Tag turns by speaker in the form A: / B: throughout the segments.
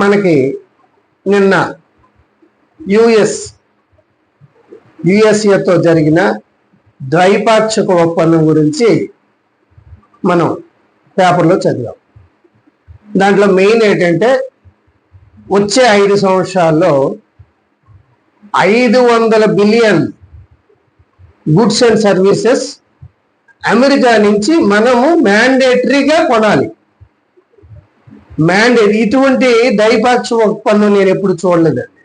A: మనకి నిన్న యుఎస్ఏతో జరిగిన ద్వైపాక్షిక ఒప్పందం గురించి మనం పేపర్లో చదివాం. దాంట్లో మెయిన్ ఏంటంటే వచ్చే 5 సంవత్సరాల్లో 500 billion goods and services America నుంచి మనము మ్యాండేటరీగా కొనాలి. ఇటువంటి ద్వైపాక్షిక ఒప్పందం నేను ఎప్పుడు చూడలేదండి.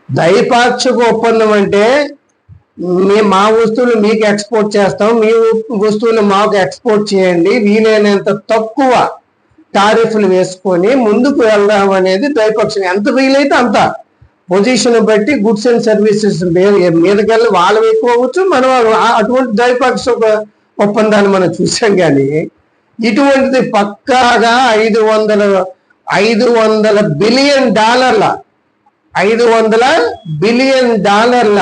A: ద్వైపాక్షిక ఒప్పందం అంటే మా వస్తువులు మీకు ఎక్స్పోర్ట్ చేస్తాం, మీ వస్తువులు మాకు ఎక్స్పోర్ట్ చేయండి, వీలైనంత తక్కువ టారిఫ్లు వేసుకొని ముందుకు వెళ్దాం అనేది ద్వైపాక్షిక. ఎంత వీలైతే అంత పొజిషన్ బట్టి గుడ్స్ అండ్ సర్వీసెస్ మీదకెళ్ళి వాళ్ళు ఎక్కువ అవ్వచ్చు, మనం అటువంటి ద్వైపాక్షిక ఒప్పందాన్ని మనం చూసాం. కానీ ఇటువంటిది పక్కాగా 500 బిలియన్ డాలర్ల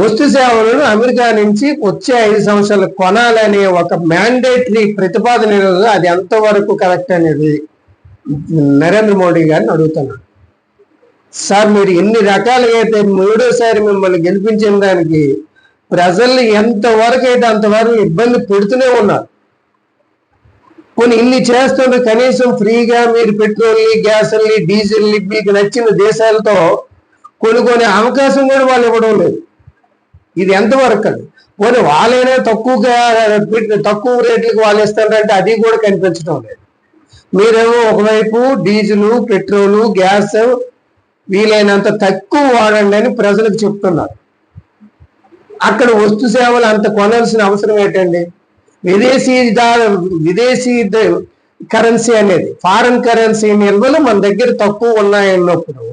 A: వస్తు సేవలను అమెరికా నుంచి వచ్చే 5 సంవత్సరాలు కొనాలనే ఒక మ్యాండేటరీ ప్రతిపాదన, అది ఎంతవరకు కరెక్ట్ అనేది నరేంద్ర మోడీ గారిని అడుగుతున్నాను. సార్, మీరు ఎన్ని రకాలుగా అయితే మూడోసారి మిమ్మల్ని గెలిపించిన దానికి ప్రజల్ని ఎంతవరకు అయితే అంతవరకు ఇబ్బంది పెడుతూనే ఉన్నారు. కొన్ని ఇన్ని చేస్తుంటే కనీసం ఫ్రీగా మీరు పెట్రోల్ని, గ్యాసుల్ని, డీజిల్ని మీకు నచ్చిన దేశాలతో కొనుక్కునే అవకాశం కూడా వాళ్ళు ఇవ్వడం లేదు. ఇది ఎంతవరకు అది? పోనీ వాళ్ళైనా తక్కువ రేట్లకు వాళ్ళు ఇస్తారంటే అది కూడా కనిపించడం లేదు. మీరేమో ఒకవైపు డీజిల్, పెట్రోలు, గ్యాస్ వీలైనంత తక్కువ వాడండి అని ప్రజలకు చెప్తున్నారు. అక్కడ వస్తు సేవలు అంత కొనాల్సిన అవసరం ఏంటండి? విదేశీ కరెన్సీ అనేది, ఫారెన్ కరెన్సీ నిల్వలు మన దగ్గర తక్కువ ఉన్నాయన్నప్పుడు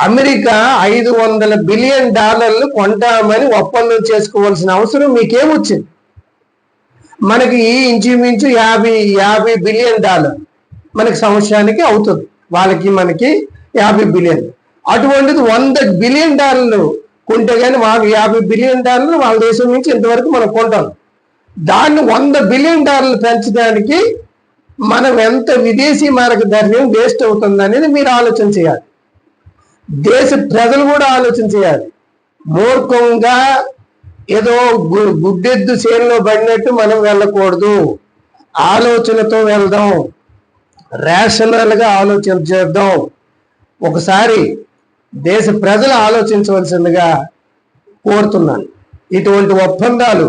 A: అమెరికా 500 బిలియన్ డాలర్లు కొంటామని ఒప్పందం చేసుకోవాల్సిన అవసరం మీకేమొచ్చింది? మనకి ఇంచుమించు 50 బిలియన్ డాలర్ మనకి సంవత్సరానికి అవుతుంది. వాళ్ళకి మనకి 50 బిలియన్. అటువంటిది 100 బిలియన్ డాలర్లు కొంటే కానీ మాకు 50 బిలియన్ డాలర్లు వాళ్ళ దేశం నుంచి ఇంతవరకు మనం కొంటాం. దాన్ని 100 బిలియన్ డాలర్లు పెంచడానికి మనం ఎంత విదేశీ మారక ధర్మం వేస్ట్ అవుతుంది అనేది మీరు ఆలోచన చేయాలి. దేశ ప్రజలు కూడా ఆలోచన చేయాలి. మూర్ఖంగా ఏదో గుడ్డెద్దు చేనులో పడినట్టు మనం వెళ్ళకూడదు. ఆలోచనతో వెళ్దాం, రేషనల్గా ఆలోచన చేద్దాం. ఒకసారి దేశ ప్రజలు ఆలోచించవలసిందిగా కోరుతున్నాను. ఇటువంటి ఒప్పందాలు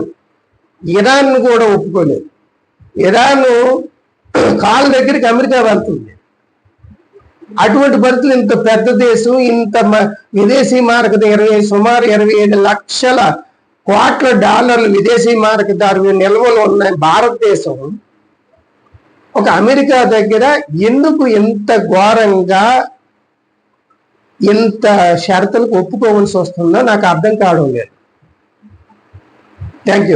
A: ఇరాన్ కూడా ఒప్పుకోలేదు. ఇరాన్ కాళ్ళ దగ్గరికి అమెరికా వెళ్తుంది. అటువంటి పరిస్థితులు ఇంత పెద్ద దేశం, ఇంత విదేశీ మారక సుమారు 25 లక్షల కోట్ల డాలర్లు విదేశీ మారక నిల్వలు ఉన్నాయి భారతదేశం. ఒక అమెరికా దగ్గర ఎందుకు ఇంత ఘోరంగా ఇంత షరతులకు ఒప్పుకోవాల్సి వస్తుందో నాకు అర్థం కావడం లేదు. Thank you.